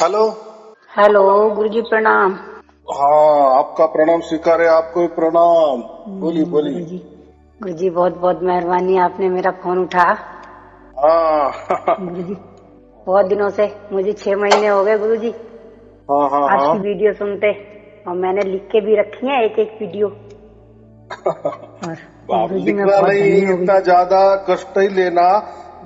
Hello. Hello गुरुजी प्रणाम। हाँ, आपका प्रणाम स्वीकार है, आपको भी प्रणाम। बोलिए बोलिए। गुरुजी बहुत बहुत मेहरबानी, आपने मेरा फोन उठा। हाँ गुरुजी बहुत दिनों से, मुझे 6 महीने हो गए गुरुजी हाँ हाँ हाँ। आपकी वीडियो सुनते, और मैंने लिख के भी रखी है एक एक वीडियो। और बाप, गुरुजी मैं लिखना बहुत नहीं धन्य हो गई। इतना ज्यादा कष्ट ही लेना,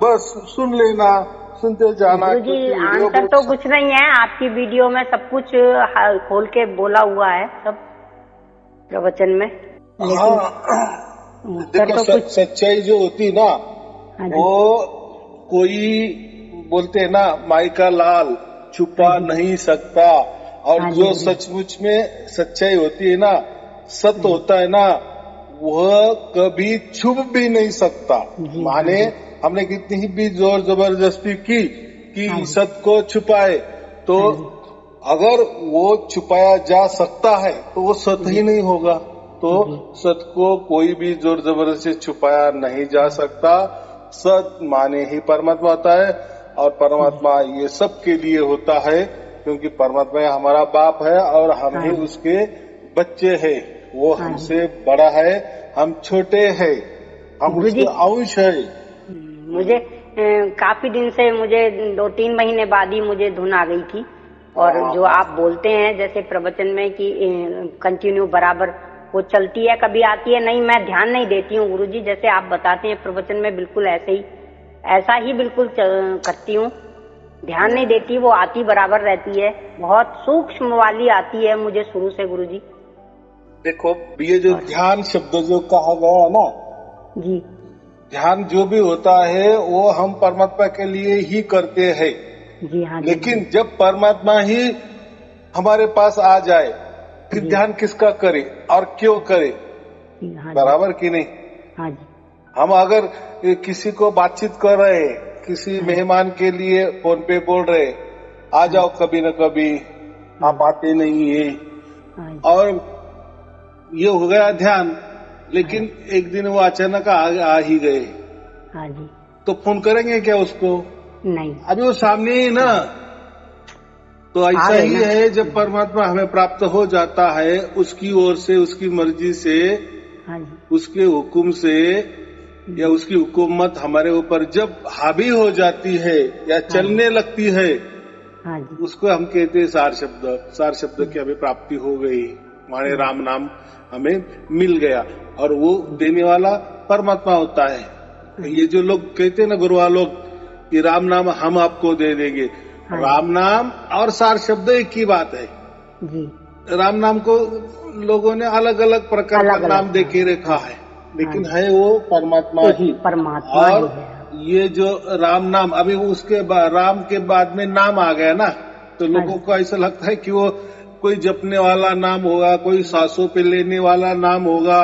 बस सुन लेना, सुनते जाना, गुरुजी क्योंकि वीडियो आंसर बहुत तो कुछ नहीं है, आपकी वीडियो में सब कुछ खोल के बोला हुआ है सब प्रवचन में, लेकिन हाँ। उत्तर देखो तो कुछ। सच्चाई जो होती ना, हाँ जी। वो कोई बोलते हैं ना, माई का लाल हाँ छुपा जी। नहीं सकता। और हाँ जी जो गुरुजी। सचमुच में सच्चाई होती है ना, सत्य हाँ जी। होता है ना, वह कभी छुप भी नहीं सकता। जी हाँ माने जी। हमने कितनी भी जोर जबरदस्ती की हाँ कि जी। सत्य को छुपाए, तो हाँ जी। अगर वो छुपाया जा सकता है तो वो सत्य जी ही नहीं होगा। तो जी। सत्य को कोई भी जोर जबरदस्ती छुपाया नहीं जा सकता। सत्य माने ही परमात्मा होता है, और जी। परमात्मा ये सब के लिए होता है, क्योंकि परमात्मा हमारा बाप है और हम हाँ ही जी। उसके बच्चे हैं। वो हाँ जी। हमसे बड़ा है, हम छोटे हैं, हम गुरुजी उसके अंश है। मुझे काफी दिन से, मुझे 2-3 महीने बाद ही मुझे धुन आ गई थी। और हाँ जो हाँ आप बोलते हैं जैसे प्रवचन में कि कंटिन्यू बराबर वो चलती है, कभी आती है नहीं, मैं ध्यान नहीं देती हूँ गुरुजी, जैसे आप बताते हैं प्रवचन में बिल्कुल ऐसा ही बिल्कुल करती हूँ, ध्यान नहीं देती, वो आती बराबर रहती है, बहुत सूक्ष्म वाली आती है मुझे शुरू से गुरुजी। देखो, ये जो और ध्यान शब्द जो कहा गया है ना, जी। ध्यान जो भी होता है वो हम परमात्मा के लिए ही करते हैं। जी हाँ जी लेकिन गुरुजी। जब परमात्मा ही हमारे पास आ जाए, फिर जी। ध्यान किसका करे और क्यों करे? जी हाँ जी। बराबर कि नहीं? हाँ जी। हम अगर किसी को बातचीत कर रहे हैं, किसी हाँ जी। मेहमान के लिए फोन पे बोल रहे, आ हाँ जाओ जी। कभी न कभी, हाँ आप जी। आते नहीं है, हाँ जी। और ये हो गया ध्यान। हाँ लेकिन जी। एक दिन वो अचानक आ ही गए, हाँ जी। तो फोन करेंगे क्या उसको? नहीं। अभी वो सामने ही ना। नहीं। तो आ ऐसा गए ही ना। है, जब परमात्मा हमें प्राप्त हो जाता है उसकी ओर से, उसकी मर्जी से, हाँ जी। उसके हुक्म से, या जी। उसकी हुकूमत हमारे ऊपर जब हावी हो जाती है या हाँ जी। चलने लगती है, हाँ जी। उसको हम कहते हैं सार शब्द। सार शब्द की जी। हमें प्राप्ति हो गई, हमारे जी। राम नाम हमें मिल गया, और वो जी। देने वाला परमात्मा होता है। हाँ ये जी। जो लोग कहते हैं ना, गुरुआ लोग, कि राम नाम हम आपको दे देंगे, हाँ जी। राम नाम और सार शब्द एक ही बात है। जी। राम नाम को लोगों ने अलग अलग प्रकार का अलग अलग नाम हाँ। देके हाँ रखा जी। है, हाँ लेकिन जी। है वो परमात्मा एक ही। परमात्मा और ही है। ये जो राम नाम, अभी उसके राम के बाद में नाम आ गया ना, तो हाँ लोगों जी। को ऐसा लगता है कि वो कोई जपने वाला नाम होगा, कोई सांसों पे लेने वाला नाम होगा,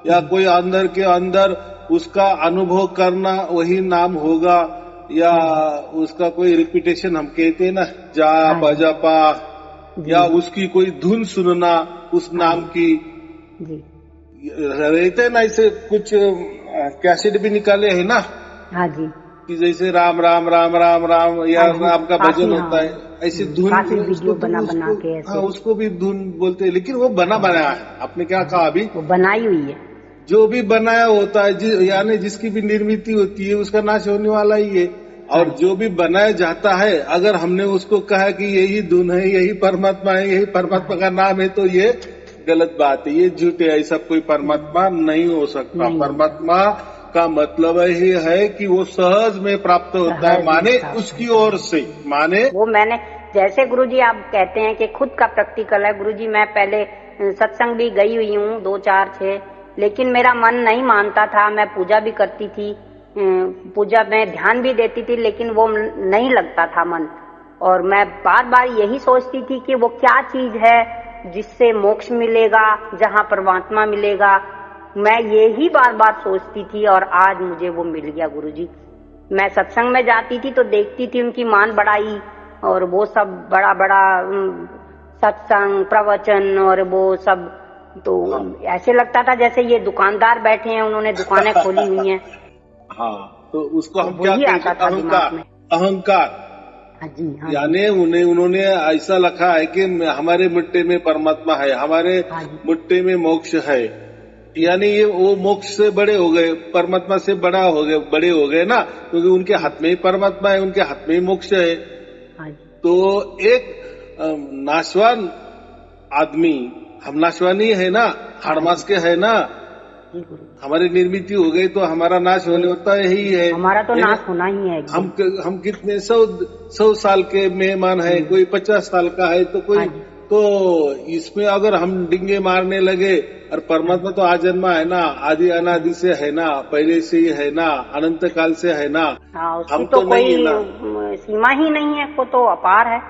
या जी। कोई अंदर के अंदर उसका अनुभव करना वही नाम होगा, या हाँ जी। उसका कोई रिपीटेशन हम कहते हैं ना, हाँ जाप जी। अजपा, जी। या उसकी कोई धुन सुनना उस हाँ नाम जी। की। जी। रहते हैं ना ऐसे कुछ कैसेट भी निकाले हैं ना, हाँ जी। कि जैसे राम राम राम राम राम, या हाँ जी। राम का भजन काफी होता हाँ। है, ऐसी धुन। काफी उसको वीडियो बना बना उसको के हाँ, ऐसे। उसको भी धुन बोलते हैं, लेकिन वो बना हाँ। बनाया है। आपने क्या हाँ कहा जी। अभी? वो बनाई हुई है। जो भी बनाया होता है, यानी जिसकी भी निर्मित होती है, उसका नाश होने वाला ही है। हाँ और जी। जो भी बनाया जाता है, अगर हमने उसको कहा कि यही धुन है, यही परमात्मा है, यही हाँ परमात्मा जी। का नाम है, तो ये गलत बात है, ये झूठ है। ऐसा कोई हम्म, परमात्मा नहीं हो सकता। नहीं हो सकता। परमात्मा का मतलब ही है कि वो सहज में प्राप्त होता है, सहज में माने प्राप्त उसकी होता ओर है। से, माने। वो मैंने, जैसे गुरुजी आप कहते हैं कि खुद का प्रैक्टिकल है गुरुजी, मैं पहले सत्संग भी गई हुई हूँ 2-4-6, लेकिन मेरा मन नहीं मानता था। मैं पूजा भी करती थी, पूजा में ध्यान भी देती थी, लेकिन वो नहीं लगता था मन। और मैं बार बार यही सोचती थी कि वो क्या चीज है जिससे मोक्ष मिलेगा, जहाँ परमात्मा मिलेगा। मैं यही बार बार सोचती थी, और आज मुझे वो मिल गया गुरुजी। मैं सत्संग में जाती थी तो देखती थी उनकी मान बढ़ाई, और वो सब बड़ा बड़ा सत्संग प्रवचन और वो सब, तो हाँ ऐसे लगता था जैसे ये दुकानदार बैठे हैं, उन्होंने दुकानें खोली हुई हैं। हाँ, तो उसको तो हम क्या वही कहते आता हैं? था दिमाग अहंकार। में। अहंकार। हाँ जी, हाँ जी, यानी उन्होंने ऐसा लिखा है कि हमारे मिट्टी में परमात्मा है, हमारे हाँ जी, मिट्टी में मोक्ष है। यानी ये वो मोक्ष से बड़े हो गए, परमात्मा से बड़े हो गए ना, क्योंकि उनके हाथ में ही परमात्मा है, उनके हाथ में ही मोक्ष है। हाँ जी, तो एक नाशवान आदमी, हम नाशवान ही है ना, हाड़ मास के है ना, जी गुरु जी। हमारी निर्मित हो गई तो हमारा नाश होने होता ही है। हमारा तो नाश होना ही है हम एकदम। हम कितने 100 साल के मेहमान है, कोई 50 साल का है, तो कोई हाँ जी, तो इसमें अगर हम डिंगे मारने लगे, और परमात्मा तो आजन्मा है ना, आदि अनादि से है ना, पहले से ही है ना, अनंत काल से है ना, हाँ, उसकी हम तो तो नहीं है ना, कोई सीमा ही नहीं है, वो तो अपार है,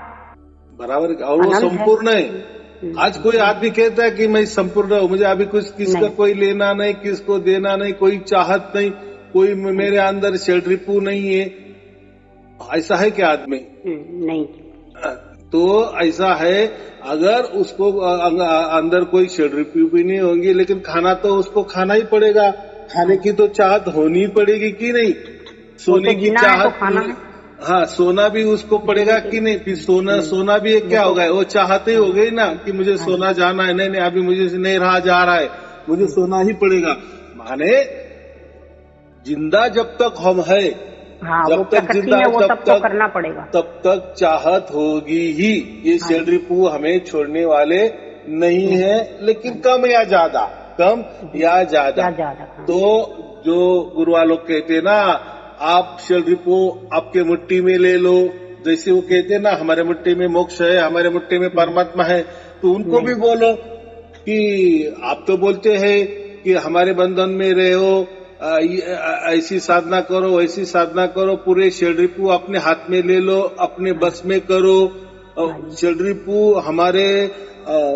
बराबर। और वो अनंत है। संपूर्ण है। आज कोई आदमी कहता है कि मैं संपूर्ण हूँ, मुझे अभी कुछ किसका नहीं। कोई लेना नहीं, किसको देना नहीं, कोई चाहत नहीं, कोई मेरे अंदर शेल्ड्रिपू नहीं है, ऐसा है क्या आदमी? नहीं। तो ऐसा है, अगर उसको अंदर कोई शेल्ड्रिपू भी नहीं होंगी, लेकिन खाना तो उसको खाना ही पड़ेगा, खाने की तो चाहत होनी ही पड़ेगी कि नहीं, सोने की चाहत, तो खाना है। हाँ, सोना भी उसको पड़ेगा कि नहीं, फिर सोना भी एक क्या होगा, वो चाहते ही हो गई ना कि मुझे सोना जाना है, नहीं अभी मुझे नहीं रहा जा रहा है, मुझे सोना ही पड़ेगा। माने जिंदा जब तक हम है, हाँ, जब वो तक जिंदा है, वो जब सबको तक करना पड़ेगा, तब तक चाहत होगी ही। ये शेल्ड्रिपू हमें छोड़ने वाले नहीं है, लेकिन कम या ज्यादा, कम या ज्यादा। तो जो गुरु वालों कहते हैं ना, आप शेल्ड्रिपू आपके मुट्ठी में ले लो, जैसे वो कहते हैं ना हमारे मुट्ठी में मोक्ष है, हमारे मुट्ठी में परमात्मा है, तो उनको भी बोलो कि आप तो बोलते हैं कि हमारे बंधन में रहो, ऐसी साधना करो, वैसी साधना करो, पूरे शेल्ड्रिपू अपने हाथ में ले लो, अपने बस में करो। शेल्ड्रिपू हमारे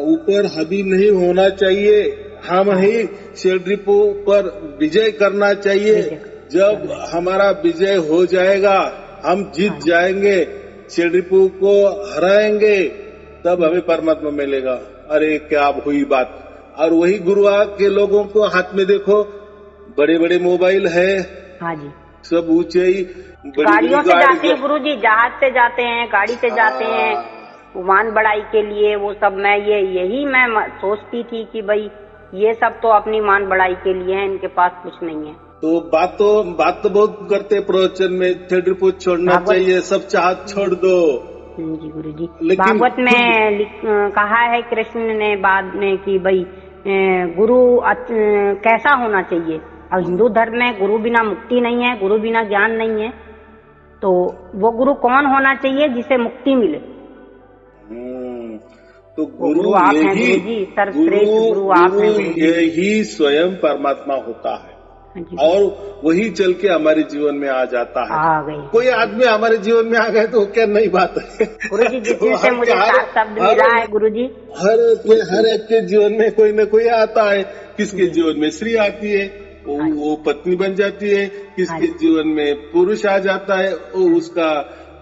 ऊपर हावी नहीं होना चाहिए, हम ही शेल्ड्रिपू पर विजय करना चाहिए। जब हमारा विजय हो जाएगा, हम जीत जाएंगे, शेल्ड्रिपू को हराएंगे, तब हमें परमात्मा मिलेगा। अरे क्या हुई बात। और वही गुरुआ के लोगों को हाथ में देखो, बड़े बड़े मोबाइल है, हाँ जी, सब ऊंचे ही, गाड़ियों से जाते हैं गुरु जी, जहाज से जाते हैं, गाड़ी से जाते हैं, उमान बढ़ाई के लिए, वो सब मैं यही मैं सोचती थी कि भाई ये सब तो अपनी मान बढ़ाई के लिए है, इनके पास कुछ नहीं है। तो बात तो बहुत करते प्रवचन में, शेल्ड्रिपू छोड़ना चाहिए, सब चाहत छोड़ दो। जी गुरु जी, भागवत में कहा है कृष्ण ने बाद में कि भाई गुरु कैसा होना चाहिए, और हिंदू धर्म में गुरु बिना मुक्ति नहीं है, गुरु बिना ज्ञान नहीं है, तो वो गुरु कौन होना चाहिए जिसे मुक्ति मिले? तो गुरु आप हैं गुरु जी, सर्वश्रेष्ठ गुरु आप हैं। यही स्वयं परमात्मा होता है, और वही चल के हमारे जीवन में आ जाता है। आ गए कोई आदमी हमारे जीवन में आ गए तो क्या नई बात है गुरु जी, जिससे मुझे शब्द मिला है गुरु जी, हर एक के जीवन में कोई न कोई आता है। किसके जीवन में स्त्री आती है, वो पत्नी बन जाती है, किसके जीवन में पुरुष आ जाता है, वो उसका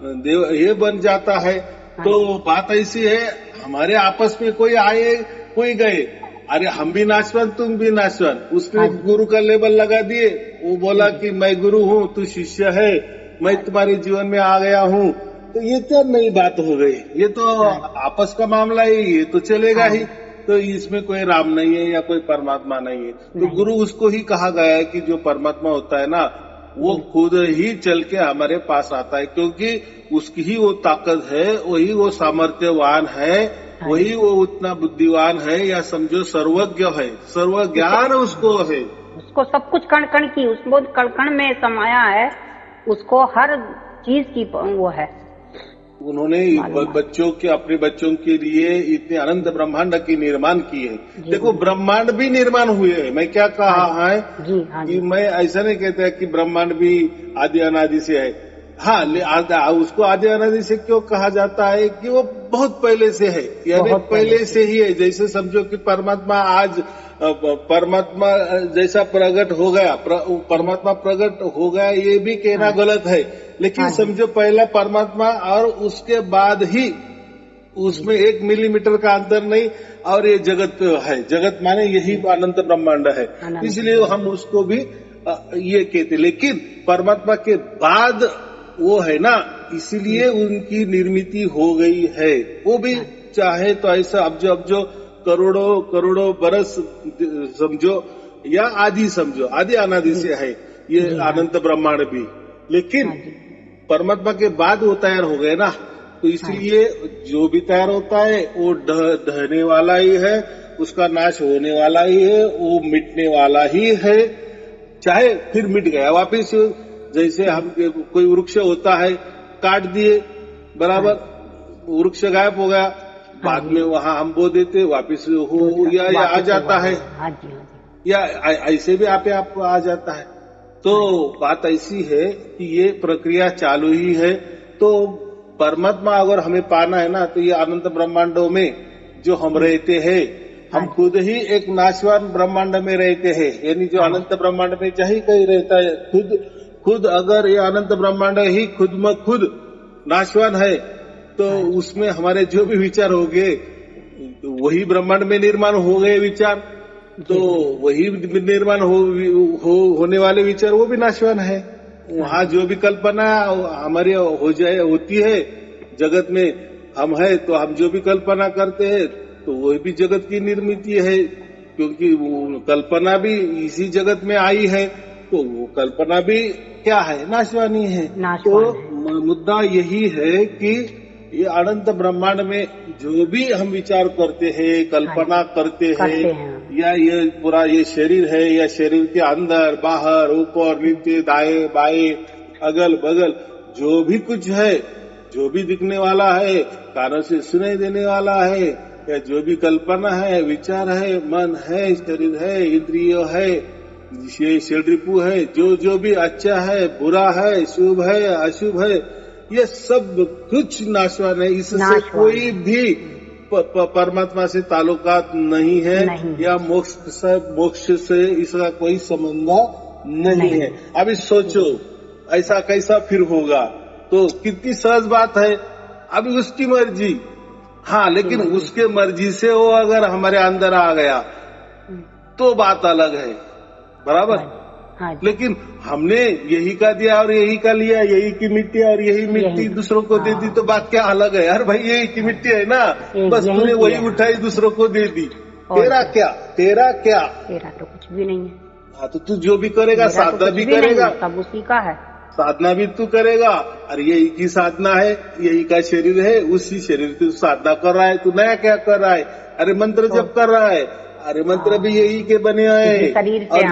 देव ये बन जाता है। तो बात ऐसी है, हमारे आपस में कोई आए कोई गए, अरे हम भी नाशवान तुम भी नाशवान, उसने गुरु का लेबल लगा दिए, वो बोला कि मैं गुरु हूँ, तू शिष्य है, मैं तुम्हारे जीवन में आ गया हूँ, तो ये क्या नई बात हो गई, ये तो आपस का मामला ही, ये तो चलेगा ही। तो इसमें कोई राम नहीं है या कोई परमात्मा नहीं है। तो गुरु उसको ही कहा गया है कि जो परमात्मा होता है ना, वो खुद ही चल के हमारे पास आता है, क्योंकि उसकी ही वो ताकत है, वही वो सामर्थ्यवान है, वही वो उतना बुद्धिवान है, या समझो सर्वज्ञ है, सर्व ज्ञान उसको है, उसको सब कुछ कण कण की, उसको कण कण में समाया है, उसको हर चीज की वो है। उन्होंने बच्चों के, अपने बच्चों के लिए इतने अनंत ब्रह्मांड की निर्माण की है। देखो ब्रह्मांड भी निर्माण हुए हैं, मैं क्या कहा है कि मैं ऐसा नहीं कहता कि ब्रह्मांड भी आदि अनादि से है। हाँ, उसको आदि अनादि से क्यों कहा जाता है कि वो बहुत पहले से है, यानी पहले से ही है। जैसे समझो कि परमात्मा आज परमात्मा जैसा प्रकट हो गया, परमात्मा प्रकट हो गया, ये भी कहना गलत है, लेकिन समझो पहला परमात्मा और उसके बाद ही, उसमें 1 मिलीमीटर का अंतर नहीं, और ये जगत है, जगत माने यही अनंत ब्रह्मांड है, इसलिए हम उसको भी ये कहते। लेकिन परमात्मा के बाद वो है ना इसलिए उनकी निर्मिति हो गई है। वो भी चाहे तो ऐसा अब जो करोड़ों बरस समझो या आदि समझो, आदि अनादि से है ये अनंत ब्रह्मांड भी, लेकिन परमात्मा के बाद वो तैयार हो गए ना, तो इसलिए जो भी तैयार होता है वो ढहने वाला ही है, उसका नाश होने वाला ही है, वो मिटने वाला ही है। चाहे फिर मिट गया वापिस, जैसे हम कोई वृक्ष होता है, काट दिए बराबर, वृक्ष गायब हो गया, बाद में वहां हम बो देते वापिस हो या आ जाता है, या ऐसे भी आप आ जाता है। तो बात ऐसी है कि ये प्रक्रिया चालू ही है। तो परमात्मा अगर हमें पाना है ना, तो ये अनंत ब्रह्मांडों में जो हम रहते हैं, हम खुद ही एक नाशवान ब्रह्मांड में रहते हैं, यानी जो अनंत ब्रह्मांड में चाहे कहीं रहता है, खुद अगर ये अनंत ब्रह्मांड ही खुद में खुद नाशवान है, तो उसमें हमारे जो भी विचार हो गए, तो वही ब्रह्मांड में निर्माण हो गए विचार, तो वही निर्माण होने वाले विचार वो भी नाशवान है। वहाँ जो भी कल्पना हमारी होती है जगत में, हम है तो हम जो भी कल्पना करते हैं तो वही भी जगत की निर्मिति है, क्योंकि वो कल्पना भी इसी जगत में आई है, तो वो कल्पना भी क्या है, नाशवानी है। तो मुद्दा यही है कि ये अनंत ब्रह्मांड में जो भी हम विचार करते हैं, कल्पना करते हैं, या ये पूरा ये शरीर है, या शरीर के अंदर बाहर ऊपर नीचे दाएं बाएं अगल बगल जो भी कुछ है, जो भी दिखने वाला है, कानों से सुनाई देने वाला है, या जो भी कल्पना है, विचार है, मन है, शरीर है, इंद्रिय है, ये शरीरपू है, जो भी अच्छा है, बुरा है, शुभ है, अशुभ है, ये सब कुछ नाशवान है। इससे कोई भी परमात्मा से ताल्लुकात नहीं है, या मोक्ष से इसका कोई संबंध नहीं है। अभी सोचो ऐसा कैसा फिर होगा, तो कितनी सहज बात है। अभी उसकी मर्जी, हाँ, लेकिन उसके मर्जी से वो अगर हमारे अंदर आ गया तो बात अलग है, बराबर। लेकिन हमने यही का दिया और यही का लिया, यही की मिट्टी और यही मिट्टी दूसरों को दे दी, तो बात क्या अलग है यार भाई, यही की मिट्टी है ना, बस तूने वही उठाई दूसरों को दे दी, तेरा तो कुछ भी नहीं है। हाँ, तो तू जो भी करेगा, साधना भी करेगा, सब उसी का है, साधना भी तू करेगा। अरे यही की साधना है, यही का शरीर है, उसी शरीर की साधना कर रहा है, तू नया क्या कर रहा है? अरे मंत्र जप कर रहा है, अरे मंत्र भी यही के बने हैं, और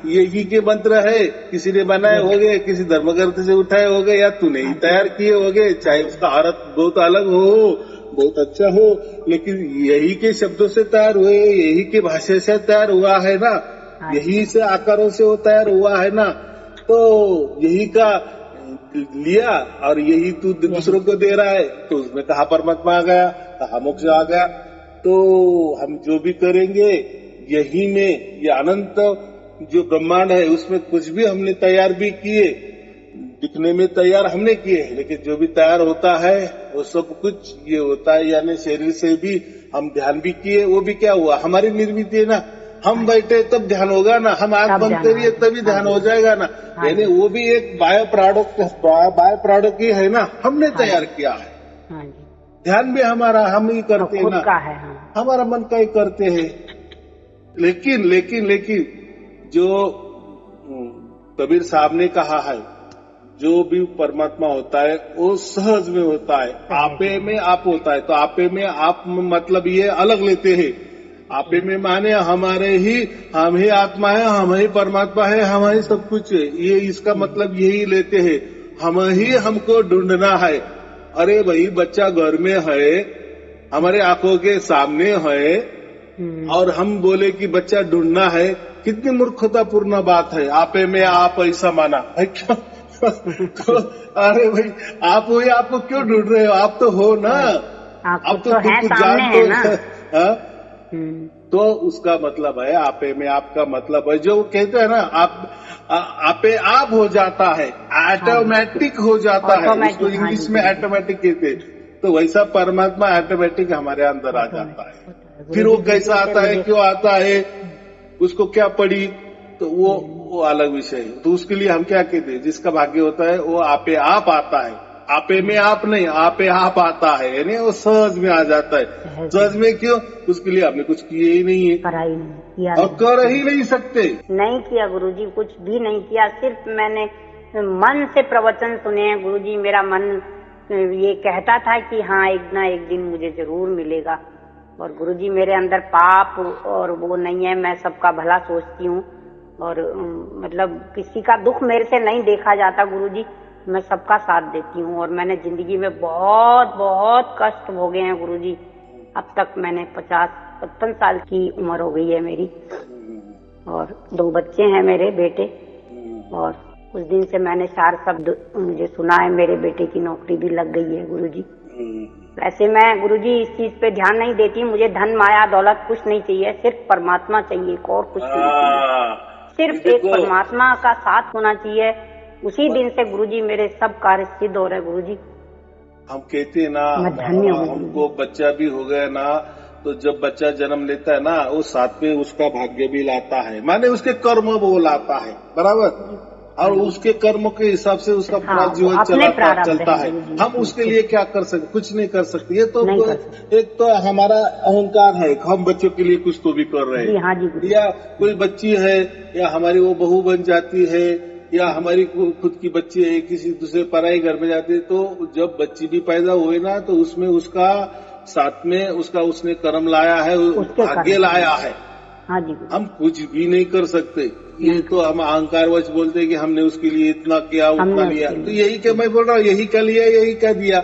यही के मंत्र है, किसी ने बनाए होंगे, किसी धर्मग्रंथ से उठाए होंगे, या तूने ही तैयार किए होंगे, चाहे उसका अर्थ बहुत अलग हो, बहुत अच्छा हो, लेकिन यही के शब्दों से तैयार हुए, यही के भाषा से तैयार हुआ है ना, यही से आकारों से वो तैयार हुआ है ना, तो यही का लिया और यही तू दूसरों को दे रहा है, तो उसमें कहाँ परमात्मा आ गया, कहाँ मोक्ष आ गया? तो हम जो भी करेंगे यही में, ये अनंत जो ब्रह्मांड है उसमें कुछ भी हमने तैयार भी किए, दिखने में तैयार हमने किए, लेकिन जो भी तैयार होता है वो सब कुछ ये होता है, यानी शरीर से भी हम ध्यान भी किए, वो भी क्या हुआ, हमारी निर्मित है ना। हम बैठे तब ध्यान होगा ना, हम आंख बंद करिए तभी ध्यान हो जाएगा ना, यानी वो भी एक बायो प्रोडक्ट ही है ना, हमने तैयार किया है। ध्यान भी हमारा हम ही करते हैं ना, हमारा मन का ही करते हैं। लेकिन जो कबीर साहब ने कहा है, जो भी परमात्मा होता है वो सहज में होता है, आपे में आप होता है। तो आपे में आप मतलब ये अलग लेते हैं, आपे में माने हम ही आत्मा है, हम ही परमात्मा है, हम ही सब कुछ है, ये इसका मतलब यही लेते हैं, हम ही हमको ढूंढना है। अरे भाई, बच्चा घर में है, हमारे आंखों के सामने है, और हम बोले कि बच्चा ढूंढना है, कितनी मूर्खतापूर्ण बात है। आपे में आप ऐसा माना है क्या? तो अरे भाई, आप वही आपको क्यों ढूंढ रहे हो? आप तो हो ना, आप तो कुछ जानते हो। तो उसका मतलब है, आपे में आपका मतलब है, जो कहते हैं ना, आपे आप हो जाता है, ऑटोमेटिक हो जाता है, उसको इंग्लिश में ऑटोमेटिक कहते, तो वैसा परमात्मा ऑटोमेटिक हमारे अंदर आ जाता है। फिर वो कैसा आता है, क्यों आता है, उसको क्या पड़ी, तो वो अलग विषय है। तो उसके लिए हम क्या कहते हैं, जिसका भाग्य होता है वो आपे आप आता है, आपे में आप नहीं, आपे आप आता है, यानी वो सहज में आ जाता है। सहज में क्यों? उसके लिए आपने कुछ किए ही नहीं है, करा ही नहीं, किया और कर ही नहीं सकते। नहीं किया गुरुजी, कुछ भी नहीं किया। सिर्फ मैंने मन से प्रवचन सुने हैं गुरुजी। मेरा मन ये कहता था कि हाँ एक ना एक दिन मुझे जरूर मिलेगा। और गुरुजी मेरे अंदर पाप और वो नहीं है, मैं सबका भला सोचती हूँ और मतलब किसी का दुख मेरे से नहीं देखा जाता गुरुजी, मैं सबका साथ देती हूँ। और मैंने जिंदगी में बहुत बहुत कष्ट भोगे हैं गुरुजी। अब तक मैंने 50-55 साल की उम्र हो गई है मेरी, और 2 बच्चे हैं मेरे बेटे। और उस दिन से मैंने 4 शब्द मुझे सुना है, मेरे बेटे की नौकरी भी लग गई है गुरुजी। वैसे मैं गुरुजी इस चीज पे ध्यान नहीं देती, मुझे धन माया दौलत कुछ नहीं चाहिए, सिर्फ परमात्मा चाहिए, और कुछ नहीं चाहिए। सिर्फ एक परमात्मा का साथ होना चाहिए। उसी दिन से गुरुजी मेरे सब कार्य सिद्ध हो रहे गुरुजी। हम कहते हैं ना, हमको बच्चा भी हो गया ना, तो जब बच्चा जन्म लेता है ना, वो साथ में उसका भाग्य भी लाता है, माने उसके कर्म वो लाता है, बराबर। और उसके कर्म के हिसाब से उसका पूरा जीवन चलता है। हम उसके लिए क्या कर सकते? कुछ नहीं कर सकते। ये तो एक तो हमारा अहंकार है, हम बच्चों के लिए कुछ तो भी कर रहे हैं। या कोई बच्ची है, या हमारी वो बहू बन जाती है, या हमारी खुद की बच्ची है, किसी दूसरे पराई घर में जाती है, तो जब बच्ची भी पैदा हुए ना, तो उसमें उसका साथ में उसका उसने कर्म लाया है, भाग्य लाया है। हाँ जी, हम कुछ भी नहीं कर सकते। ये तो हम अहंकारवश बोलते हैं कि हमने उसके लिए इतना किया उतना लिया, तो यही क्या मैं बोल रहा हूँ, यही क्या लिया यही क्या दिया,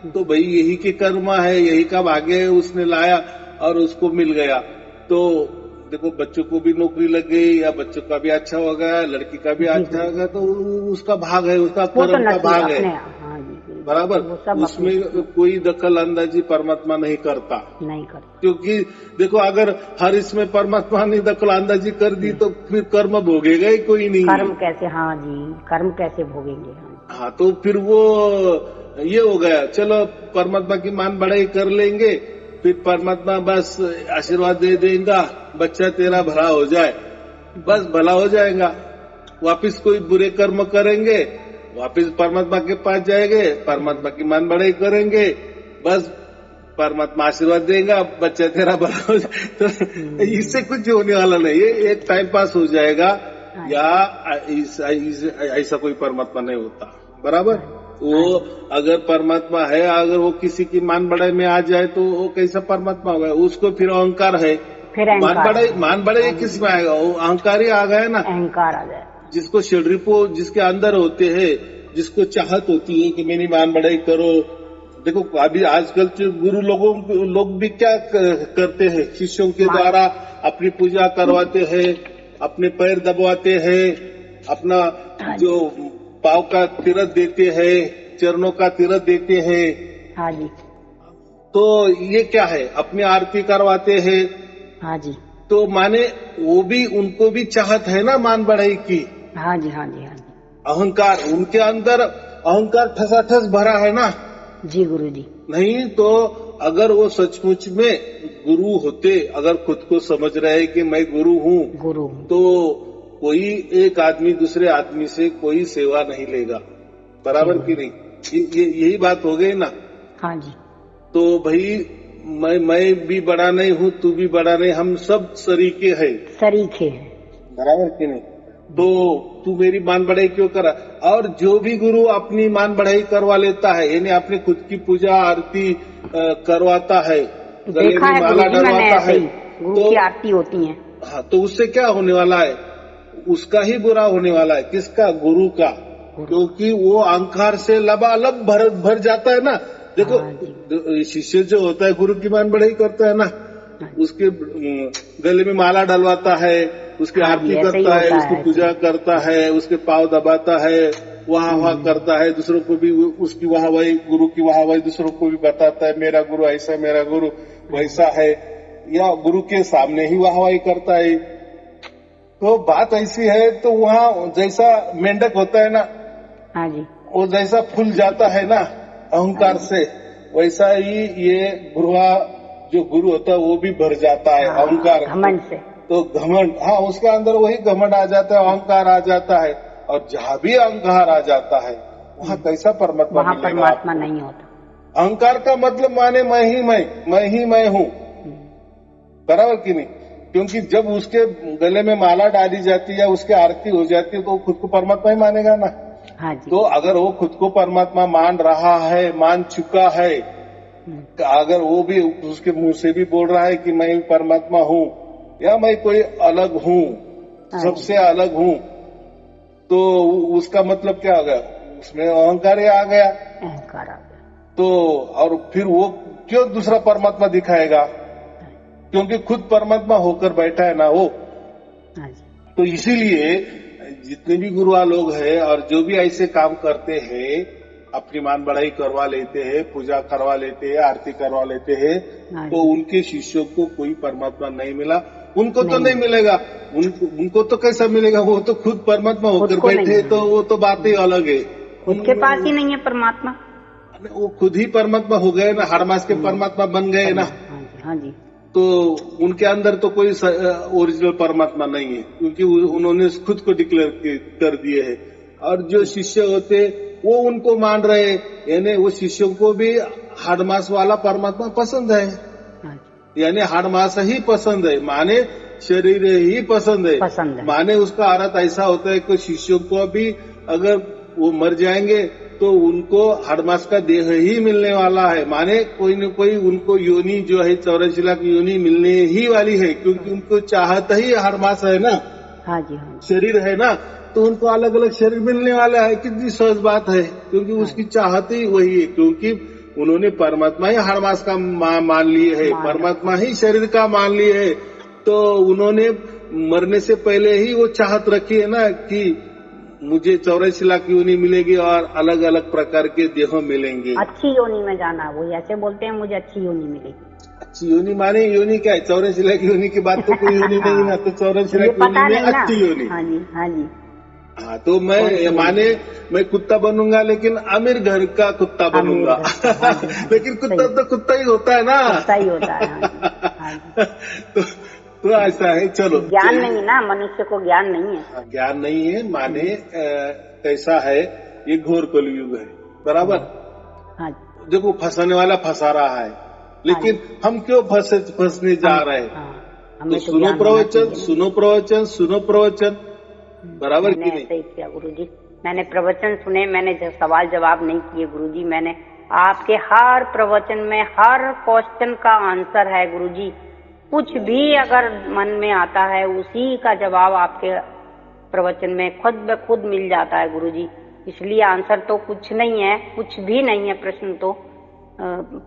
तो भाई यही के कर्म है, यही का भाग्य है, उसने लाया और उसको मिल गया। तो देखो बच्चों को भी नौकरी लग गई, या बच्चों का भी अच्छा हो गया, लड़की का भी अच्छा हो गया, तो उसका भाग है, उसका कर्म का भाग है, बराबर। उसमें कोई दखल अंदाजी परमात्मा नहीं करता। क्योंकि देखो अगर हर इसमें परमात्मा ने दखल अंदाजी कर दी, तो फिर कर्म भोगेगा ही कोई नहीं। कर्म कैसे? हाँ जी, कर्म कैसे भोगेंगे? हाँ, तो फिर वो ये हो गया, चलो परमात्मा की मान बढ़ाई कर लेंगे, फिर परमात्मा बस आशीर्वाद दे देगा, बच्चा तेरा भला हो जाए, बस भला हो जाएगा। वापिस कोई बुरे कर्म करेंगे, वापिस परमात्मा के पास जाएंगे, परमात्मा की मान बढ़ाई करेंगे, बस परमात्मा आशीर्वाद देगा, बच्चा तेरा भला हो जाए। तो इससे कुछ होने वाला नहीं है, एक टाइम पास हो जाएगा, या ऐसा कोई परमात्मा नहीं होता, बराबर। वो अगर परमात्मा है, अगर वो किसी की मान बढ़ाई में आ जाए, तो वो कैसा परमात्मा होगा? उसको फिर अहंकार है, मान बढ़ाई किस में आएगा? वो अहंकार ही आ गया ना, अहंकार आ गया। जिसको शिलरिपो जिसके अंदर होते हैं, जिसको चाहत होती है कि मेरी मान बढ़ाई करो। देखो अभी आजकल जो गुरु लोग भी क्या करते हैं, शिष्यों के द्वारा अपनी पूजा करवाते हैं, अपने पैर दबवाते हैं, अपना जो पाव का तीरथ देते हैं, चरणों का तीरथ देते हैं। हाँ जी। तो ये क्या है? अपनी आरती करवाते हैं। हाँ जी। तो माने वो भी, उनको भी चाहत है ना मान बढ़ाई की। हाँ जी, हाँ जी, हाँ जी। अहंकार, उनके अंदर अहंकार ठसाठस भरा है ना। जी गुरु जी। नहीं तो अगर वो सचमुच में गुरु होते, अगर खुद को समझ रहे कि मैं गुरु हूँ, तो कोई एक आदमी दूसरे आदमी से कोई सेवा नहीं लेगा, बराबर की नहीं? यही बात हो गई ना। हाँ जी। तो भाई मैं भी बड़ा नहीं हूँ, तू भी बड़ा नहीं, हम सब सरीके हैं, बराबर की नहीं? तो तू मेरी मान बढ़ाई क्यों करा? और जो भी गुरु अपनी मान बढ़ाई करवा लेता है, यानी अपनी खुद की पूजा आरती करवाता है, गले में माला डलवाता है, गुरु की आरती होती है। हाँ, तो उससे क्या होने वाला है? उसका ही बुरा होने वाला है। किसका? गुरु का। क्योंकि वो अहंकार से लबालब भर जाता है ना। देखो शिष्य जो होता है, गुरु की मान बढ़ाई करता है ना, उसके गले में माला डलवाता है, उसकी आरती करता है, उसकी पूजा करता है, उसके पांव दबाता है, वाह करता है, दूसरों को भी उसकी वाहवाही, गुरु की वाहवाही दूसरों को भी बताता है, मेरा गुरु ऐसा, मेरा गुरु वैसा है, या गुरु के सामने ही वाहवाही करता है। तो बात ऐसी है, तो वहाँ जैसा मेंढक होता है ना, हाँ जी, वो जैसा फूल जाता है ना अहंकार से, वैसा ही ये जो गुरु होता है वो भी भर जाता है अहंकार, घमंड से। तो घमंड, हाँ, उसके अंदर वही घमंड आ जाता है, अहंकार आ जाता है। और जहाँ भी अहंकार आ जाता है, वहाँ कैसा परमात्मा वहाँ मिलेगा? परमात्मा नहीं होता। अहंकार का मतलब माने मैं ही मैं हूँ, बराबर कि नहीं? क्योंकि जब उसके गले में माला डाली जाती है या उसकी आरती हो जाती है तो वो खुद को परमात्मा ही मानेगा ना। हाँ जी। तो अगर वो खुद को परमात्मा मान रहा है, मान चुका है, अगर वो भी उसके मुंह से भी बोल रहा है कि मैं परमात्मा हूँ या मैं कोई अलग हूँ, सबसे अलग हूँ, तो उसका मतलब क्या होगा? उसमें अहंकार ही आ गया। अहंकार आ गया तो और फिर वो क्यों दूसरा परमात्मा दिखाएगा? क्योंकि खुद परमात्मा होकर बैठा है ना वो। तो इसीलिए जितने भी गुरुआ लोग हैं और जो भी ऐसे काम करते हैं, अपनी मान बढ़ाई करवा लेते हैं, पूजा करवा लेते हैं, आरती करवा लेते हैं, तो उनके शिष्यों को कोई परमात्मा नहीं मिला। उनको तो नहीं मिलेगा, उनको तो कैसा मिलेगा? वो तो खुद परमात्मा होकर बैठे, तो वो तो बात ही अलग है। उनके पास ही नहीं है परमात्मा, वो खुद ही परमात्मा हो गए ना, हर मास के परमात्मा बन गए ना। हाँ जी। तो उनके अंदर तो कोई ओरिजिनल परमात्मा नहीं है, क्योंकि उन्होंने खुद को डिक्लेयर कर दिए है। और जो शिष्य होते वो उनको मान रहे, यानी वो शिष्यों को भी हर मास वाला परमात्मा पसंद है, यानी हर मास ही पसंद है, माने शरीर ही पसंद है। माने उसका अर्थ ऐसा होता है कि शिष्यों को भी अगर वो मर जाएंगे तो उनको हर मास का देह ही मिलने वाला है, माने कोई न कोई उनको योनि जो है 84 लाख योनि मिलने ही वाली है, क्योंकि उनको चाहत ही हर मास है ना। हाँ जी, हाँ। शरीर है ना, तो उनको अलग अलग शरीर मिलने वाला है। कितनी सहज बात है, क्योंकि उसकी चाहत ही वही है, क्योंकि उन्होंने परमात्मा ही हर मास का मान लिए है, परमात्मा ही शरीर का मान लिए है। तो उन्होंने मरने से पहले ही वो चाहत रखी है ना कि मुझे 84 लाख योनि मिलेगी और अलग अलग प्रकार के देह मिलेंगे। अच्छी योनि में जाना, वो ऐसे बोलते हैं मुझे अच्छी योनि मिलेगी। अच्छी योनि माने योनि क्या है? 84 लाख योनि की बात तो कोई योनि नहीं ना, तो 84 लाख योनि में अच्छी योनि। हाँ जी, हाँ जी। हाँ, तो मैं कुत्ता बनूंगा, लेकिन अमीर घर का कुत्ता बनूंगा। लेकिन कुत्ता तो कुत्ता ही होता है ना, कुत्ता ही होता है। तो ऐसा है। चलो, ज्ञान नहीं ना, मनुष्य को ज्ञान नहीं है। ज्ञान नहीं है, माने कैसा है, ये घोर कलयुग है, बराबर। हाँ। देखो फंसाने वाला फंसा रहा है, लेकिन हम क्यों फंसने जा रहे हैं? तो सुनो प्रवचन, सुनो प्रवचन, सुनो प्रवचन, बराबर की नहीं? सही किया गुरुजी, मैंने प्रवचन सुने, मैंने सवाल जवाब नहीं किए गुरुजी। मैंने आपके हर प्रवचन में हर क्वेश्चन का आंसर है गुरुजी। कुछ भी अगर मन में आता है उसी का जवाब आपके प्रवचन में खुद ब खुद मिल जाता है गुरुजी। इसलिए आंसर तो कुछ नहीं है, कुछ भी नहीं है प्रश्न तो।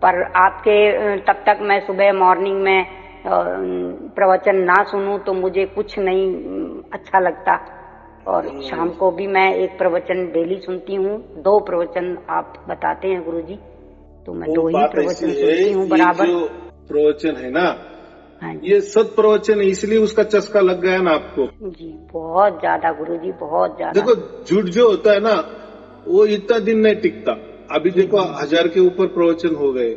पर आपके तब तक मैं सुबह मॉर्निंग में प्रवचन ना सुनूं तो मुझे कुछ नहीं अच्छा लगता। और शाम को भी मैं एक प्रवचन डेली सुनती हूँ। 2 प्रवचन आप बताते हैं गुरुजी, तो मैं 2 ही प्रवचन सुनती हूँ बराबर। जो प्रवचन है ना, ये सत प्रवचन है, इसलिए उसका चस्का लग गया ना आपको। जी बहुत ज्यादा गुरुजी, बहुत ज्यादा। देखो झूठ जो होता है ना, वो इतना दिन नहीं टिकता। अभी देखो 1000 के ऊपर प्रवचन हो गए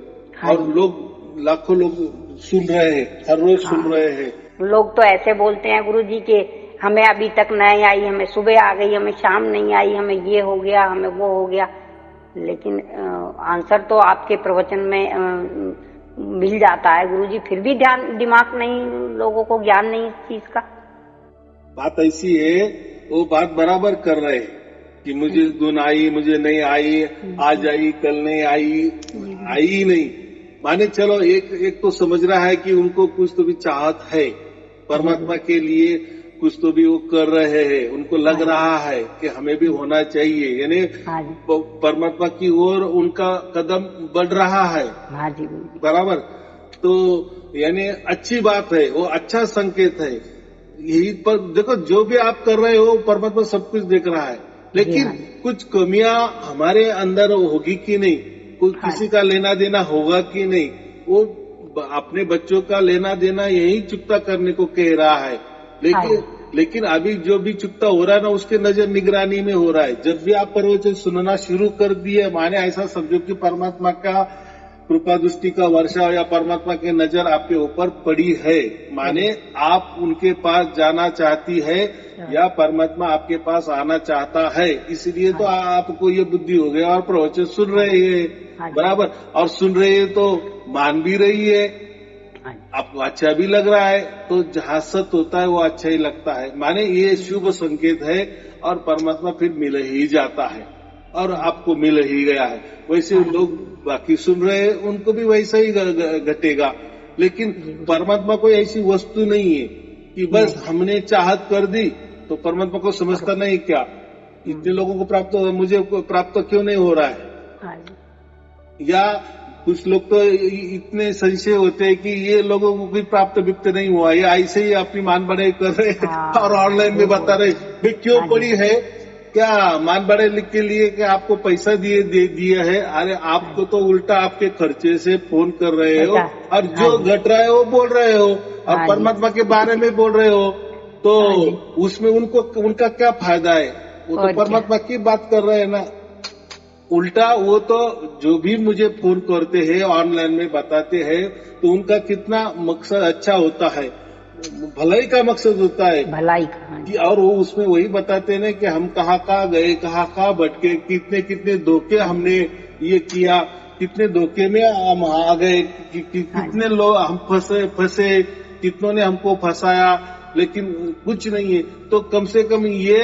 और लोग लाखों लोग सुन रहे हैं, हर रोज सुन रहे हैं। लोग तो ऐसे बोलते हैं गुरुजी के हमें अभी तक नहीं आई, हमें सुबह आ गई, हमें शाम नहीं आई, हमें ये हो गया, हमें वो हो गया। लेकिन आंसर तो आपके प्रवचन में मिल जाता है गुरुजी, फिर भी दिमाग नहीं, लोगों को ज्ञान नहीं इस चीज का। बात ऐसी है, वो बात बराबर कर रहे हैं कि मुझे गुण आई, मुझे नहीं आई, आज आई कल नहीं आई, आई ही नहीं। माने चलो एक तो समझ रहा है कि उनको कुछ तो भी चाहत है, परमात्मा के लिए कुछ तो भी वो कर रहे हैं, उनको लग रहा है कि हमें भी होना चाहिए, यानी परमात्मा की ओर उनका कदम बढ़ रहा है, बराबर। तो यानी अच्छी बात है, वो अच्छा संकेत है। यही पर देखो जो भी आप कर रहे हो परमात्मा सब कुछ देख रहा है, लेकिन कुछ कमियां हमारे अंदर होगी कि नहीं, कोई किसी का लेना देना होगा कि नहीं, वो अपने बच्चों का लेना देना यही चुकता करने को कह रहा है। लेकिन अभी जो भी चुकता हो रहा है ना, उसके नजर निगरानी में हो रहा है। जब भी आप प्रवचन सुनना शुरू कर दिए, माने ऐसा समझो कि परमात्मा का कृपा दृष्टि का वर्षा या परमात्मा की नजर आपके ऊपर पड़ी है, माने आप उनके पास जाना चाहती है या परमात्मा आपके पास आना चाहता है, इसलिए तो आपको ये बुद्धि हो गया और प्रवचन सुन रहे हैं, बराबर, और सुन रहे हैं तो मान भी रही है, आपको अच्छा भी लग रहा है, तो जहां सत होता है वो अच्छा ही लगता है, माने ये शुभ संकेत है और परमात्मा फिर मिल ही जाता है और आपको मिल ही गया है। वैसे लोग बाकी सुन रहे हैं उनको भी वैसा ही घटेगा, लेकिन परमात्मा कोई ऐसी वस्तु नहीं है कि बस हमने चाहत कर दी तो परमात्मा को समझता नहीं क्या, इतने लोगों को प्राप्त हो, मुझे प्राप्त क्यों नहीं हो रहा है, या कुछ लोग तो इतने संशय होते हैं कि ये लोगों को भी प्राप्त विप्त नहीं हुआ, ये ऐसे ही अपनी मान बढ़ाई कर रहे हैं और ऑनलाइन में बता रहे भाई क्यों पड़ी है, क्या मान बढ़े लिख के लिए कि आपको पैसा दिए है, अरे आपको तो उल्टा आपके खर्चे से फोन कर रहे हो और जो घट रहा है वो बोल रहे हो और परमात्मा के बारे में बोल रहे हो, तो उसमें उनका क्या फायदा है, वो तो परमात्मा की बात कर रहे हैं ना। उल्टा वो तो जो भी मुझे फोन करते हैं ऑनलाइन में बताते हैं तो उनका कितना मकसद अच्छा होता है, भलाई का मकसद होता है, भलाई का, और वो उसमें वही बताते हैं कि हम कहाँ गए, कहाँ भटके, कितने धोखे हमने ये किया, कितने धोखे में हम आ गए, कितने लोग हम फंसे, कितनों ने हमको फंसाया, लेकिन कुछ नहीं है। तो कम से कम ये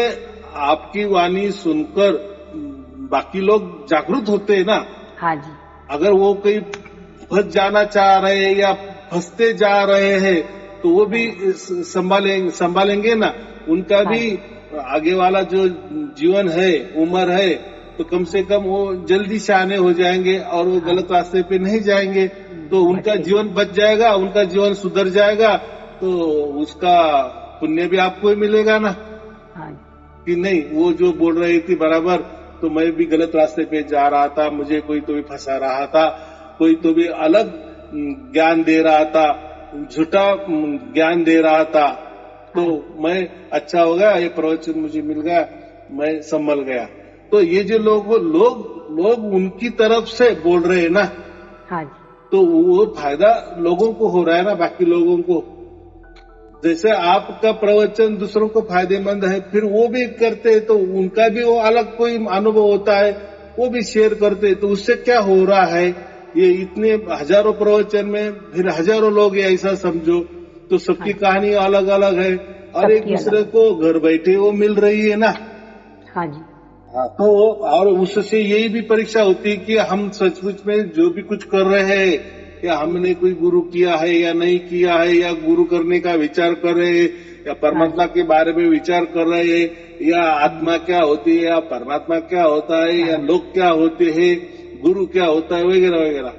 आपकी वाणी सुनकर बाकी लोग जागरूक होते हैं ना। हाँ जी। अगर वो कहीं फंस जाना चाह रहे हैं या फंसते जा रहे हैं तो वो भी संभालेंगे ना, उनका भी आगे वाला जो जीवन है, उम्र है, तो कम से कम वो जल्दी शाने हो जाएंगे और वो गलत रास्ते पे नहीं जाएंगे, तो उनका जीवन बच जाएगा, उनका जीवन सुधर जाएगा, तो उसका पुण्य भी आपको ही मिलेगा ना। कि नहीं, वो जो बोल रही थी बराबर, तो मैं भी गलत रास्ते पे जा रहा था, मुझे कोई तो भी फंसा रहा था, कोई तो भी अलग ज्ञान दे रहा था, झूठा ज्ञान दे रहा था, तो मैं अच्छा हो गया, ये प्रवचन मुझे मिल गया, मैं संभल गया। तो ये जो लोग उनकी तरफ से बोल रहे हैं ना, तो वो फायदा लोगों को हो रहा है ना, बाकी लोगों को। जैसे आपका प्रवचन दूसरों को फायदेमंद है, फिर वो भी करते हैं तो उनका भी वो अलग कोई अनुभव होता है, वो भी शेयर करते हैं, तो उससे क्या हो रहा है, ये इतने हजारों प्रवचन में फिर हजारों लोग ऐसा समझो, तो सबकी कहानी अलग अलग है और एक दूसरे को घर बैठे वो मिल रही है ना। हाँ जी। तो और उससे यही भी परीक्षा होती है कि हम सचमुच में जो भी कुछ कर रहे हैं, या हमने कोई गुरु किया है या नहीं किया है, या गुरु करने का विचार कर रहे हैं, या परमात्मा के बारे में विचार कर रहे हैं, या आत्मा क्या होती है, या परमात्मा क्या होता है, या लोग क्या होते हैं, गुरु क्या होता है, वगैरह वगैरह।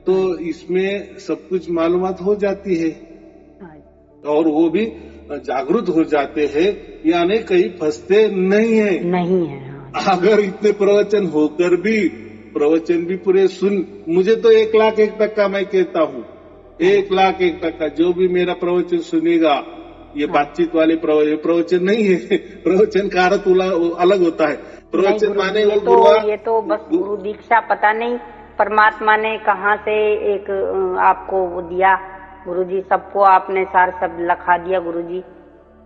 तो इसमें सब कुछ मालूमात हो जाती है और वो भी जागरूक हो जाते हैं, यानी कहीं फंसते नहीं है। अगर इतने प्रवचन होकर भी प्रवचन भी पूरे सुन, मुझे तो 1,01,000 तक का मैं कहता हूँ, 1,01,000 तक का जो भी मेरा प्रवचन सुनेगा, ये बातचीत वाले प्रवचन नहीं है, प्रवचन का अर्थ अलग होता है। प्रवचन माने ये तो बस गुरु दीक्षा, पता नहीं परमात्मा ने कहाँ से एक आपको वो दिया गुरुजी, सबको आपने सार सब लखा दिया गुरुजी,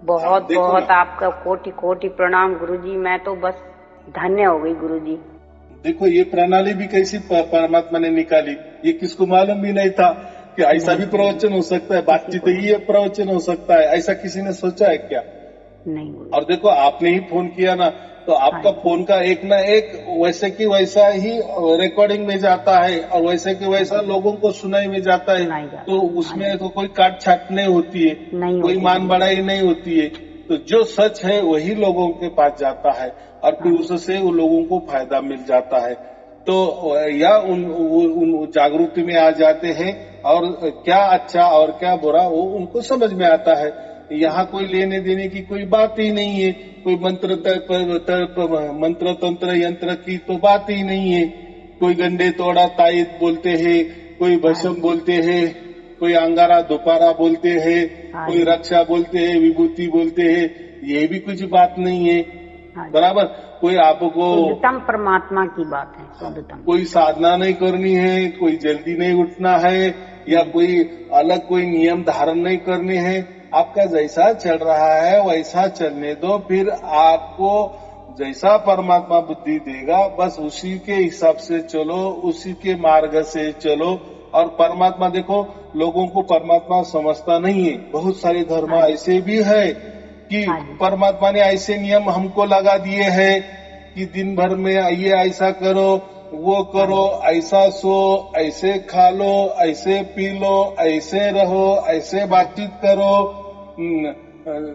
बहुत बहुत आपका कोटि कोटि प्रणाम गुरुजी, मैं तो बस धन्य हो गई गुरुजी। देखो ये प्रणाली भी कैसी परमात्मा ने निकाली, ये किसको मालूम भी नहीं था कि ऐसा भी प्रवचन हो सकता है, बातचीत ये प्रवचन हो सकता है, ऐसा किसी ने सोचा है क्या? नहीं। और देखो आपने ही फोन किया ना, तो आपका फोन का एक ना एक वैसे की वैसा ही रिकॉर्डिंग में जाता है और वैसे की वैसा लोगों को सुनाई में जाता है, तो उसमें तो कोई काट छाट नहीं होती है, कोई मान बढ़ाई नहीं होती है, तो जो सच है वही लोगों के पास जाता है और फिर उससे वो लोगों को फायदा मिल जाता है। तो या उन जागृति में आ जाते हैं और क्या अच्छा और क्या बुरा वो उनको समझ में आता है। यहाँ कोई लेने देने की कोई बात ही नहीं है, कोई मंत्र तंत्र यंत्र की तो बात ही नहीं है, कोई गंडे तोड़ा तायत बोलते हैं, कोई भस्म बोलते हैं, कोई अंगारा दोपारा बोलते हैं, कोई रक्षा बोलते हैं, विभूति बोलते हैं, ये भी कुछ बात नहीं है, बराबर। कोई आपको शुद्धतम परमात्मा की बात है, शुद्धतम। कोई साधना नहीं करनी है, कोई जल्दी नहीं उठना है, या कोई अलग कोई नियम धारण नहीं करने हैं। आपका जैसा चल रहा है वैसा चलने दो, फिर आपको जैसा परमात्मा बुद्धि देगा बस उसी के हिसाब से चलो, उसी के मार्ग से चलो। और परमात्मा देखो, लोगों को परमात्मा समझता नहीं है। बहुत सारे धर्म ऐसे भी है कि परमात्मा ने ऐसे नियम हमको लगा दिए हैं कि दिन भर में ये ऐसा करो, वो करो, ऐसा सो, ऐसे खा लो, ऐसे पी लो, ऐसे रहो, ऐसे बातचीत करो।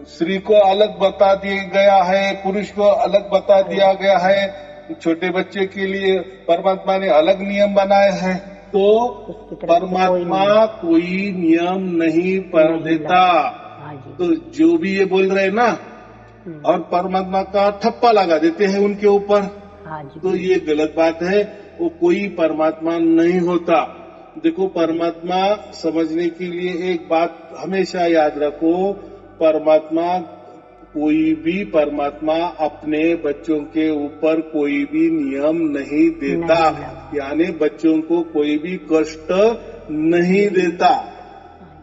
स्त्री को अलग बता दिया गया है, पुरुष को अलग बता दिया गया है, छोटे बच्चे के लिए परमात्मा ने अलग नियम बनाए हैं। तो परमात्मा कोई नियम नहीं पर देता। तो जो भी ये बोल रहे हैं ना, और परमात्मा का ठप्पा लगा देते हैं उनके ऊपर, तो ये गलत बात है। वो कोई परमात्मा नहीं होता। देखो, परमात्मा समझने के लिए एक बात हमेशा याद रखो, परमात्मा कोई भी परमात्मा अपने बच्चों के ऊपर कोई भी नियम नहीं देता, यानी बच्चों को कोई भी कष्ट नहीं देता,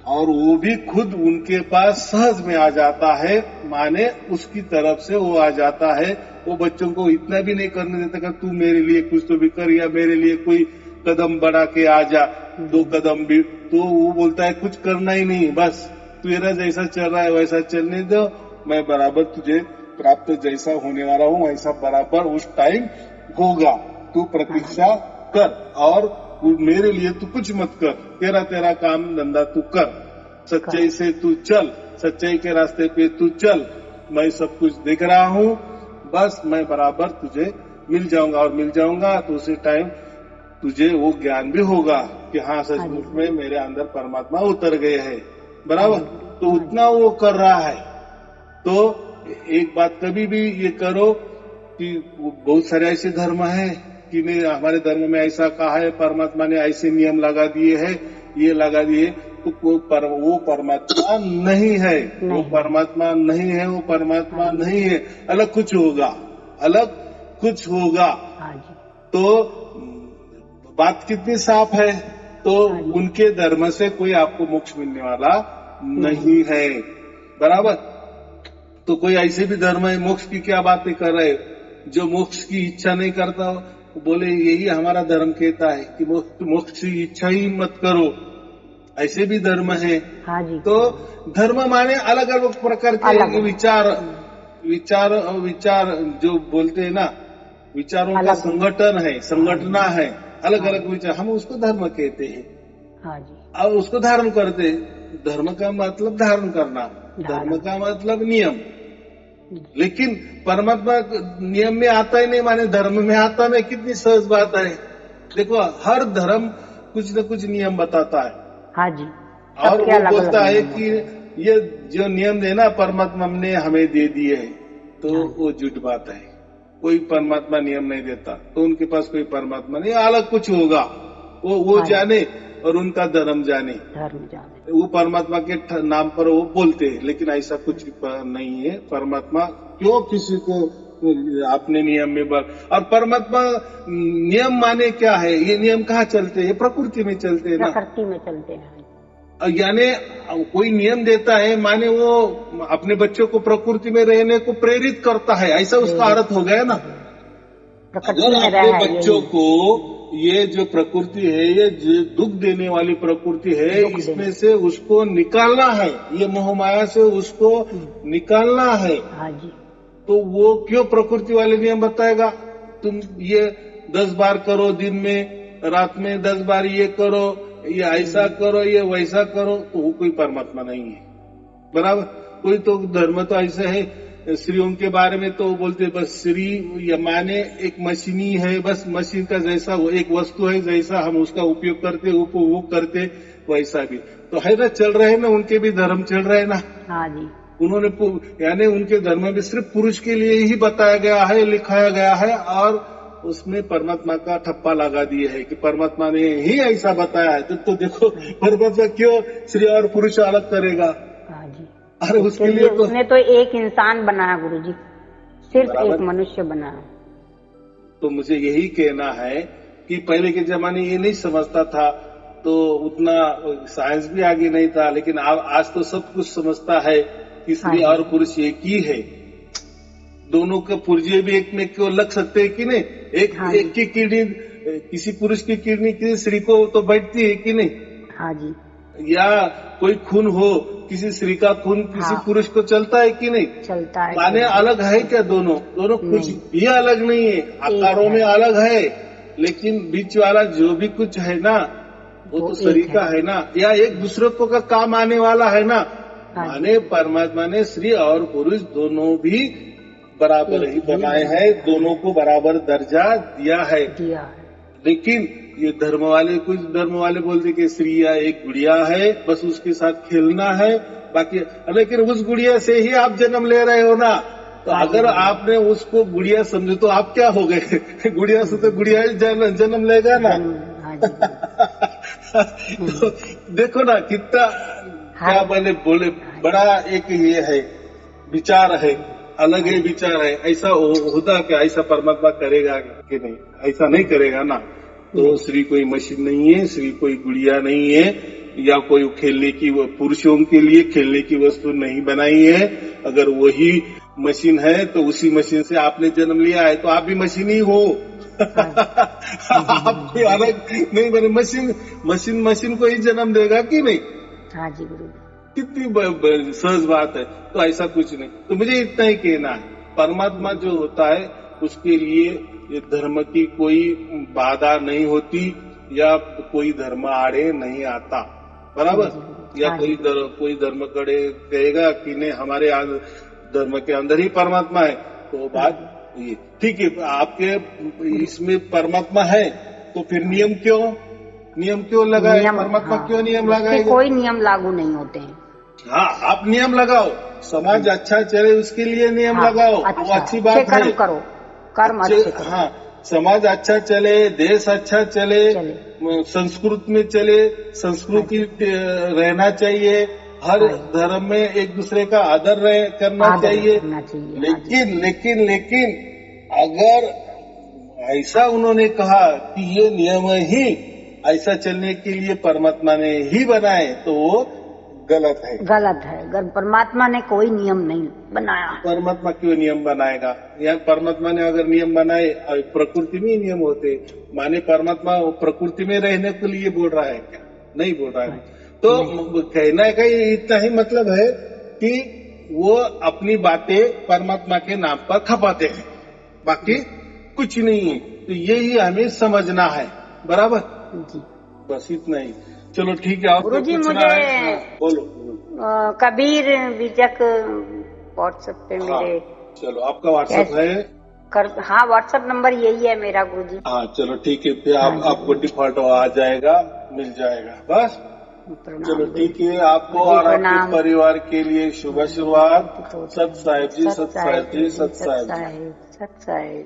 और वो भी खुद उनके पास सहज में आ जाता है, माने उसकी तरफ से वो आ जाता है। वो बच्चों को इतना भी नहीं करने देता कि तू मेरे लिए कुछ तो भी कर, या मेरे लिए कोई कदम बढ़ा के आ जा, 2 कदम भी। तो वो बोलता है कुछ करना ही नहीं, बस तेरा जैसा चल रहा है वैसा चलने दो, मैं बराबर तुझे प्राप्त जैसा होने वाला हूँ वैसा बराबर उस टाइम होगा, तू प्रतीक्षा कर, और मेरे लिए तू कुछ मत कर, तेरा काम धंधा तू कर, सच्चाई से तू चल, सच्चाई के रास्ते पे तू चल, मैं सब कुछ देख रहा हूँ, बस मैं बराबर तुझे मिल जाऊंगा, और मिल जाऊंगा तो उसी टाइम तुझे वो ज्ञान भी होगा कि हाँ सचमुच में मेरे अंदर परमात्मा उतर गए हैं, बराबर। तो उतना वो कर रहा है। तो एक बात कभी भी ये करो कि बहुत सारे ऐसे धर्म हैं कि नहीं, हमारे धर्म में ऐसा कहा है, परमात्मा ने ऐसे नियम लगा दिए हैं, ये लगा दिए, तो वो परमात्मा नहीं है, वो परमात्मा नहीं है, वो परमात्मा नहीं है, अलग कुछ होगा, अलग कुछ होगा। तो बात कितनी साफ है। तो उनके धर्म से कोई आपको मोक्ष मिलने वाला नहीं है, बराबर। तो कोई ऐसे भी धर्म है, मोक्ष की क्या बातें कर रहे, जो मोक्ष की इच्छा नहीं करता, बोले यही हमारा धर्म कहता है कि मोक्ष की इच्छा ही मत करो, ऐसे भी धर्म है। तो धर्म माने अलग अलग प्रकार के विचार जो बोलते हैं ना, विचारों का संगठन है, संगठना है, अलग अलग विचार, हम उसको धर्म कहते हैं। और उसको धारण करते। धर्म का मतलब धारण करना, धर्म का मतलब नियम। लेकिन परमात्मा नियम में आता ही नहीं, माने धर्म में आता नहीं, कितनी सहज बात है। देखो, हर धर्म कुछ न कुछ नियम बताता है। और वो बोलता है कि ये जो नियम देना परमात्मा ने हमें दे दिए है, तो वो झूठ बात है। कोई परमात्मा नियम नहीं देता, तो उनके पास कोई परमात्मा नहीं, अलग कुछ होगा, वो जाने और उनका धर्म जाने, वो परमात्मा के नाम पर वो बोलते हैं, लेकिन ऐसा कुछ नहीं है। परमात्मा क्यों किसी को अपने नियम में और परमात्मा नियम माने क्या है, ये नियम कहाँ चलते हैं, प्रकृति में चलते हैं ना, प्रकृति में चलते हैं। यानी कोई नियम देता है माने वो अपने बच्चों को प्रकृति में रहने को प्रेरित करता है, ऐसा उसका अर्थ हो गया ना। अगर अपने बच्चों को ये जो प्रकृति है, ये जो दुख देने वाली प्रकृति है, इसमें से उसको निकालना है, ये मोह माया से उसको निकालना है, तो वो क्यों प्रकृति वाले नियम बताएगा, तुम ये 10 बार करो दिन में, रात में 10 बार ये करो, ये ऐसा करो, ये वैसा करो, तो वो कोई परमात्मा नहीं है, बराबर। कोई तो धर्म तो ऐसे है, स्त्रियों के बारे में तो बोलते बस स्त्री या माने एक मशीनी है, बस मशीन का जैसा वो एक वस्तु है, जैसा हम उसका उपयोग करते उपभोग करते वैसा भी तो है ना, चल रहे हैं ना, उनके भी धर्म चल रहे हैं ना। हाँ जी। उन्होंने यानी उनके धर्म में सिर्फ पुरुष के लिए ही बताया गया है, लिखाया गया है, और उसमें परमात्मा का ठप्पा लगा दिए है कि परमात्मा ने ही ऐसा बताया है, तो देखो परमात्मा क्यों स्त्री और पुरुष अलग करेगा। हाँ जी। अरे उसके लिए तो उसने तो एक इंसान बनाया गुरुजी, सिर्फ एक मनुष्य बनाया। तो मुझे यही कहना है कि पहले के जमाने ये नहीं समझता था, तो उतना साइंस भी आगे नहीं था, लेकिन आज तो सब कुछ समझता है कि स्त्री और पुरुष एक ही है। दोनों के पुर्जे भी एक में को लग सकते हैं कि नहीं। एक की किडनी किसी पुरुष की किडनी किसी स्त्री को तो बैठती है कि नहीं। हाँ जी। या कोई खून हो, किसी स्त्री का खून किसी पुरुष को चलता है कि नहीं। चलता है। माने अलग है क्या? दोनों कुछ भी अलग नहीं है, आकारों में अलग है, लेकिन बीच वाला जो भी कुछ है ना वो तो शरीर का है ना, या एक दूसरे को का काम आने वाला है ना। माने परमात्मा ने स्त्री और पुरुष दोनों भी बराबर ही बनाए हैं, दोनों को बराबर दर्जा दिया है। लेकिन ये कुछ धर्म वाले बोलते कि स्त्री या एक गुड़िया है, बस उसके साथ खेलना है बाकी। लेकिन उस गुड़िया से ही आप जन्म ले रहे हो ना, तो अगर आपने उसको गुड़िया समझे तो आप क्या हो गए? गुड़िया से तो गुड़िया जन्म लेगा ना। तो देखो ना कितना क्या बोले बड़ा एक ये है विचार है, अलग ही विचार है। ऐसा होता क्या? ऐसा परमात्मा करेगा कि नहीं? ऐसा नहीं करेगा ना। तो स्त्री कोई मशीन नहीं है, स्त्री कोई गुड़िया नहीं है, या कोई खेलने की पुरुषों के लिए खेलने की वस्तु नहीं बनाई है। अगर वही मशीन है तो उसी मशीन से आपने जन्म लिया है, तो आप भी मशीन ही हो। आप कोई अलग नहीं बने। मशीन को ही जन्म देगा कि नहीं? हाँ जी गुरु। कितनी सहज बात है। तो ऐसा कुछ नहीं। तो मुझे इतना ही कहना है, परमात्मा जो होता है उसके लिए ये धर्म की कोई बाधा नहीं होती, या कोई धर्म आड़े नहीं आता, बराबर। या कोई धर्म कहेगा कि नहीं हमारे धर्म के अंदर ही परमात्मा है, तो बात ये ठीक है। आपके इसमें परमात्मा है तो फिर नियम क्यों लगाए? परमात्मा क्यों नियम लगाए? कोई नियम लागू नहीं होते हैं। हाँ, आप नियम लगाओ, समाज अच्छा चले उसके लिए नियम लगाओ, वो अच्छी बात है। कर्म अच्छे करो। हाँ, समाज अच्छा चले, देश अच्छा चले, संस्कृति में चले, संस्कृति रहना चाहिए। हर धर्म में एक दूसरे का आदर करना चाहिए। लेकिन अगर ऐसा उन्होंने कहा कि ये नियम ही ऐसा चलने के लिए परमात्मा ने ही बनाए, तो वो गलत है। परमात्मा ने कोई नियम नहीं बनाया। परमात्मा क्यों नियम बनाएगा? या परमात्मा ने अगर नियम बनाए, प्रकृति में ही नियम होते, माने परमात्मा प्रकृति में रहने के लिए बोल रहा है क्या? नहीं बोल रहा है। तो कहना का इतना ही मतलब है कि वो अपनी बातें परमात्मा के नाम पर खपाते हैं, बाकी कुछ नहीं है। तो यही हमें समझना है, बराबर जी। बस इतना ही। चलो ठीक है। गुरु जी मुझे बोलो। कबीर विजक व्हाट्सएप पे मेरे। चलो आपका व्हाट्सएप है? हाँ, व्हाट्सएप नंबर यही है मेरा गुरु जी। हाँ चलो ठीक है, फिर आपको डिफॉल्ट आ जाएगा, मिल जाएगा बस। चलो ठीक है। आपको और आपके परिवार के लिए शुभ शुरुआत। सत साहिब जी, सत साहिब जी, सत साहिब जी।